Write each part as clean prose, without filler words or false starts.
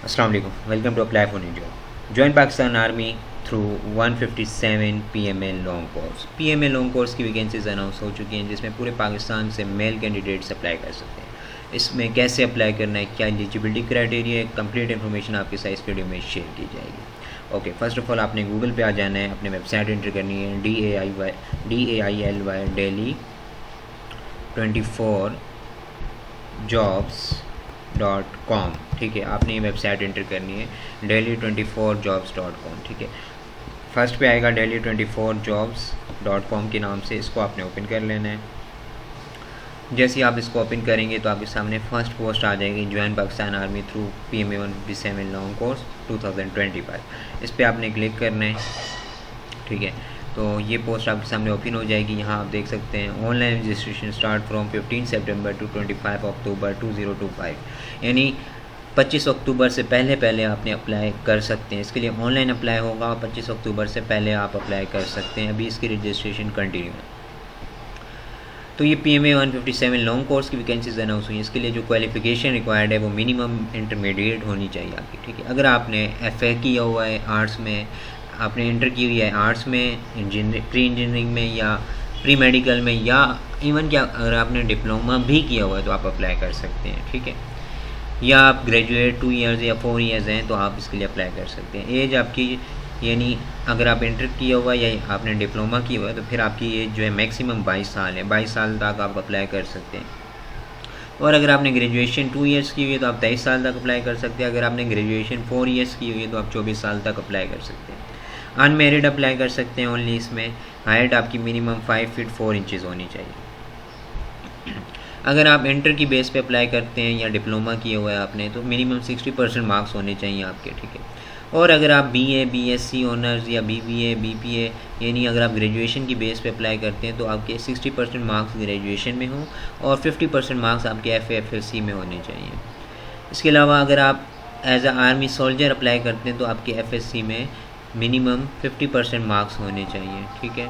अस्सलाम वालेकुम, welcome to apply for new job. Join Pakistan army through 157 PMA long course. PMA long course की vacancies announce हो चुकी हैं, जिसमें पूरे पाकिस्तान से मेल कैंडिडेट्स अप्लाई कर सकते हैं। इसमें कैसे अप्लाई करना है, क्या एलिजिबिलिटी क्राइटेरिया है, कंप्लीट इन्फॉर्मेशन आपके साथ इस वीडियो में शेयर की जाएगी। ओके, फर्स्ट ऑफ ऑल आपने गूगल पे आ जाना है, अपने वेबसाइट एंटर करनी है DAILY डेली 24 jobs.com। ठीक है, आपने ये वेबसाइट एंटर करनी है daily24jobs.com। ठीक है, फर्स्ट पे आएगा daily24jobs.com के नाम से, इसको आपने ओपन कर लेना है। जैसे ही आप इसको ओपन करेंगे तो आपके सामने फर्स्ट पोस्ट आ जाएगी, join Pakistan army through PMA 157 long course 2025। इस पर आपने क्लिक करना है। ठीक है, तो ये पोस्ट आपके सामने ओपन हो जाएगी। यहाँ आप देख सकते हैं online registration start from 15 September to 25 October 2025, यानी 25 अक्टूबर से पहले आपने अप्लाई कर सकते हैं। इसके लिए ऑनलाइन अप्लाई होगा, 25 अक्टूबर से पहले आप अप्लाई कर सकते हैं। अभी इसकी रजिस्ट्रेशन कंटिन्यू है। तो ये PMA 157 लॉन्ग कोर्स की वैकेंसीज अनाउंस हुई है। इसके लिए जो क्वालिफिकेशन रिक्वायर्ड है वो मिनिमम इंटरमीडिएट होनी चाहिए आपकी। ठीक है, अगर आपने FA किया हुआ है आर्ट्स में, आपने इंटर की हुई है आर्ट्स में, प्री इंजीनियरिंग में या प्री मेडिकल में, या इवन क्या अगर आपने डिप्लोमा भी किया हुआ है तो आप अप्लाई कर सकते हैं। ठीक है, या आप ग्रेजुएट 2 ईयर्स या 4 ईयर्स हैं तो आप इसके लिए अप्लाई कर सकते हैं। एज आपकी, यानी अगर आप इंटर किया हुआ है या आपने डिप्लोमा किया हुआ है तो फिर आपकी एज जो है मैक्सिमम 22 साल है। 22 साल तक आप अप्लाई कर सकते हैं। और अगर आपने ग्रेजुएशन 2 ईयर्स की हुई है तो आप 23 साल तक अप्लाई कर सकते हैं। अगर आपने ग्रेजुएशन 4 ईयर्स की हुई है तो आप 24 साल तक अप्लाई कर सकते हैं। अनमेरिड अप्लाई कर सकते हैं ओनली। इसमें हाइट आपकी मिनिमम 5 फीट 4 इंचज़ होनी चाहिए। अगर आप इंटर की बेस पे अप्लाई करते हैं या डिप्लोमा किया हुआ है आपने तो मिनिमम 60% मार्क्स होने चाहिए आपके। ठीक है, और अगर आप BA BSc ऑनर्स या BBA BPA, यानी अगर आप ग्रेजुएशन की बेस पे अप्लाई करते हैं तो आपके 60% मार्क्स ग्रेजुएशन में हों और 50% मार्क्स आपके FA FLC में होने चाहिए। इसके अलावा अगर आप as a army soldier apply करते हैं तो आपके FSC में मिनिमम 50% मार्क्स होने चाहिए। ठीक है,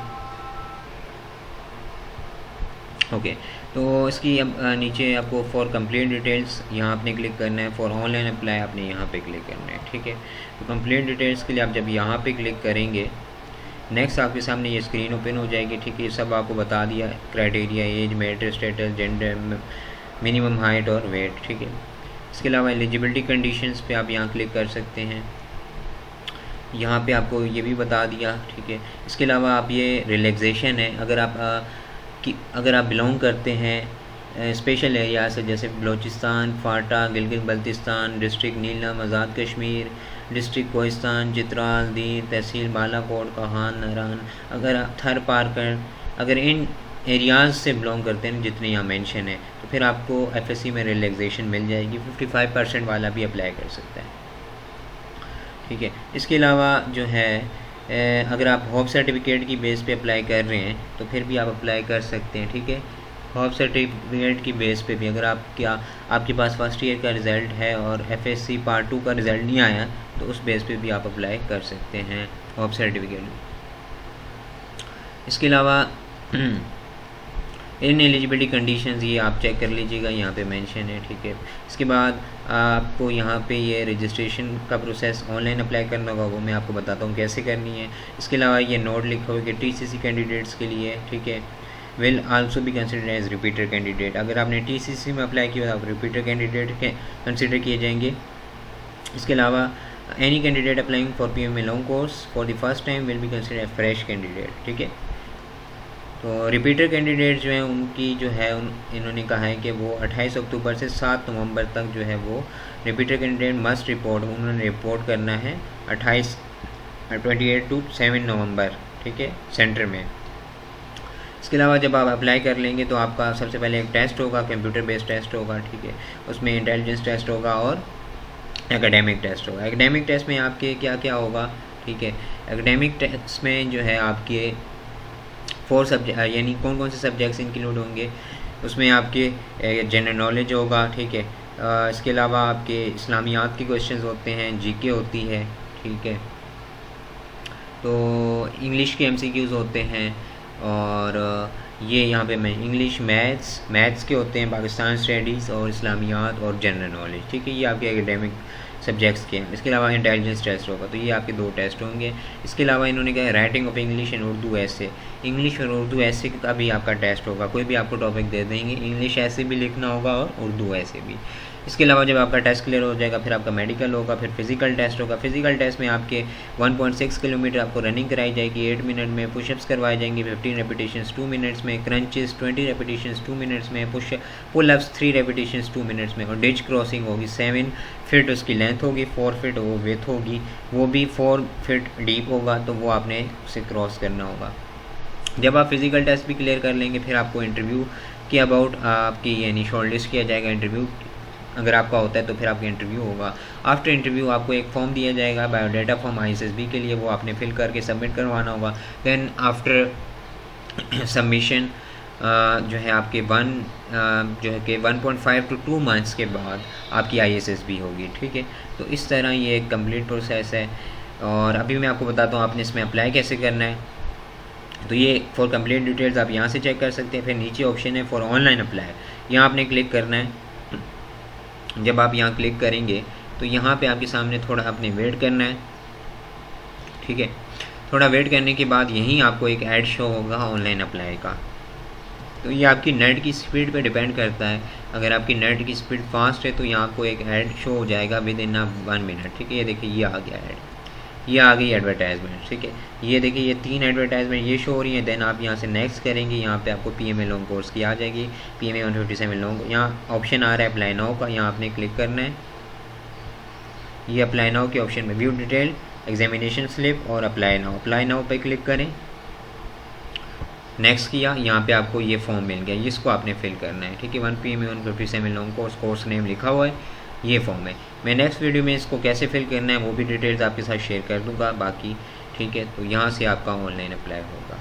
ओके, तो इसकी अब नीचे आपको फॉर कंप्लीट डिटेल्स यहाँ आपने क्लिक करना है। फॉर ऑनलाइन अप्लाई आपने यहाँ पे क्लिक करना है। ठीक है, तो कंप्लीट डिटेल्स के लिए आप जब यहाँ पे क्लिक करेंगे, नेक्स्ट आपके सामने ये स्क्रीन ओपन हो जाएगी। ठीक है, सब आपको बता दिया, criteria, age, marital status, gender, minimum height और वेट। ठीक है, इसके अलावा एलिजिबिलिटी कंडीशंस पे आप यहाँ क्लिक कर सकते हैं। यहाँ पे आपको ये भी बता दिया। ठीक है, इसके अलावा आप ये रिलैक्सेशन है, अगर आप बिलोंग करते हैं स्पेशल एरिया से, जैसे बलूचिस्तान, फाटा, गिलगित बल्तिस्तान, डिस्ट्रिक्ट नीलम, आज़ाद कश्मीर, डिस्ट्रिक्ट कोहिस्तान, चित्राल, दीन, तहसील बालाकोट, काहान, नारान, अगर आप थर पारकर, अगर इन एरियाज़ से बिलोंग करते हैं जितने यहाँ मेंशन है तो फिर आपको FSC में रिलैक्सेशन मिल जाएगी। 55% वाला भी अप्लाई कर सकता है। ठीक है, इसके अलावा जो है अगर आप होप सर्टिफिकेट की बेस पे अप्लाई कर रहे हैं तो फिर भी आप अप्लाई कर सकते हैं। ठीक है, होप सर्टिफिकेट की बेस पे भी अगर आपके पास फर्स्ट ईयर का रिज़ल्ट है और FSC पार्ट 2 का रिज़ल्ट नहीं आया तो उस बेस पे भी आप अप्लाई कर सकते हैं होप सर्टिफिकेट। इसके अलावा इन एलिजिबिलिटी कंडीशंस ये आप चेक कर लीजिएगा, यहाँ पे मेंशन है। ठीक है, इसके बाद आपको यहाँ पे ये रजिस्ट्रेशन का प्रोसेस ऑनलाइन अप्लाई करना होगा, वो मैं आपको बताता हूँ कैसे करनी है। इसके अलावा ये नोट लिखा हुआ कि TCC कैंडिडेट्स के लिए, ठीक है, will also be considered as repeater candidate. अगर आपने TCC में अप्लाई किया तो आप रिपीटर कैंडिडेट कंसिडर किए जाएंगे। इसके अलावा any candidate applying for PMA long course for the first time will be considered as fresh candidate. ठीक है, तो रिपीटर कैंडिडेट जो हैं उनकी जो है इन्होंने कहा है कि वो 28 अक्टूबर से 7 नवंबर तक जो है वो रिपीटर कैंडिडेट मस्ट रिपोर्ट, उन्होंने रिपोर्ट करना है 28 टू 7 नवंबर। ठीक है, सेंटर में। इसके अलावा जब आप अप्लाई कर लेंगे तो आपका सबसे पहले एक टेस्ट होगा, कंप्यूटर बेस्ड टेस्ट होगा। ठीक है, उसमें इंटेलिजेंस टेस्ट होगा और एकेडमिक टेस्ट होगा। एकेडमिक टेस्ट में आपके क्या क्या होगा? ठीक है, एकेडमिक टेस्ट में जो है आपके 4 सब्जेक्ट, यानी कौन कौन से सब्जेक्ट्स इंक्लूड होंगे उसमें आपके जनरल नॉलेज होगा। ठीक है, इसके अलावा आपके इस्लामियात के क्वेश्चंस होते हैं, GK होती है। ठीक है, तो इंग्लिश के MCQs होते हैं और ये यहाँ पे मैं इंग्लिश, मैथ्स के होते हैं, पाकिस्तान स्टडीज़ और इस्लामियात और जनरल नॉलेज। ठीक है, ये आपके एकेडमिक सब्जेक्ट्स के हैं। इसके अलावा इंटेलिजेंस टेस्ट होगा, तो ये आपके 2 टेस्ट होंगे। इसके अलावा इन्होंने कहा writing of English and Urdu ऐसे, इंग्लिश और उर्दू ऐसे का भी आपका टेस्ट होगा। कोई भी आपको टॉपिक दे देंगे, इंग्लिश ऐसे भी लिखना होगा और उर्दू ऐसे भी। इसके अलावा जब आपका टेस्ट क्लियर हो जाएगा फिर आपका मेडिकल होगा, फिर फिजिकल टेस्ट होगा। फिजिकल टेस्ट में आपके 1.6 किलोमीटर आपको रनिंग कराई जाएगी 8 मिनट में, पुशअप्स करवाए जाएंगे 15 रेपिटेशंस 2 मिनट्स में, क्रंचेस 20 रेपिटेशंस 2 मिनट्स में, पुल-अप्स 3 रेपिटेशंस 2 मिनट्स में, और डिच क्रॉसिंग होगी 7 फीट उसकी लेंथ होगी, 4 फीट वो विड्थ होगी, वो भी 4 फीट डीप होगा, तो वो आपने उसे क्रॉस करना होगा। जब आप फिजिकल टेस्ट भी क्लियर कर लेंगे फिर आपको इंटरव्यू के अबाउट आपकी यानी शॉर्टलिस्ट किया जाएगा। इंटरव्यू अगर आपका होता है तो फिर आपका इंटरव्यू होगा। आफ्टर इंटरव्यू आपको एक फॉर्म दिया जाएगा बायोडाटा फॉर्म ISSB के लिए, वो आपने फिल करके सबमिट करवाना होगा। देन आफ्टर सबमिशन जो है आपके 1.5 to 2 मंथ्स के बाद आपकी ISSB होगी, ठीक है। तो इस तरह ये एक कंप्लीट प्रोसेस है। और अभी मैं आपको बताता हूँ आपने इसमें अप्लाई कैसे करना है। तो ये फॉर कंप्लीट डिटेल्स आप यहाँ से चेक कर सकते हैं। फिर नीचे ऑप्शन है फॉर ऑनलाइन अप्लाई, यहाँ आपने क्लिक करना है। जब आप यहाँ क्लिक करेंगे तो यहाँ पे आपके सामने थोड़ा आपने वेट करना है, ठीक है। थोड़ा वेट करने के बाद यहीं आपको एक ऐड शो होगा ऑनलाइन अप्लाई का। तो ये आपकी नेट की स्पीड पे डिपेंड करता है। अगर आपकी नेट की स्पीड फास्ट है तो यहाँ आपको एक ऐड शो हो जाएगा विद इन 1 मिनट, ठीक है। ये देखिए ये आ गया ऐड, ये आ गई एडवर्टाइजमेंट, ठीक है। ये देखिए ये 3 एडवर्टाइजमेंट ये शो हो रही है। देन आप यहाँ से नेक्स्ट करेंगे, यहाँ पे आपको PMA लॉन्ग कोर्स की आ जाएगी, PMA 157 लॉन्ग। यहाँ ऑप्शन आ रहा है अप्लाई नाउ का, यहाँ आपने क्लिक करना है। ये अप्लाई नाउ के ऑप्शन में व्यू डिटेल, एग्जामिनेशन स्लिप और अप्लाई नाउ पे क्लिक करें। नेक्स्ट किया, यहाँ पे आपको ये फॉर्म मिल गया, इसको आपने फिल करना है, ठीक है। 1 PMA 157 लॉन्ग कोर्स नेम लिखा हुआ है, ये फॉर्म है। मैं नेक्स्ट वीडियो में इसको कैसे फिल करना है वो भी डिटेल्स आपके साथ शेयर कर दूंगा बाकी, ठीक है। तो यहाँ से आपका ऑनलाइन अप्लाई होगा।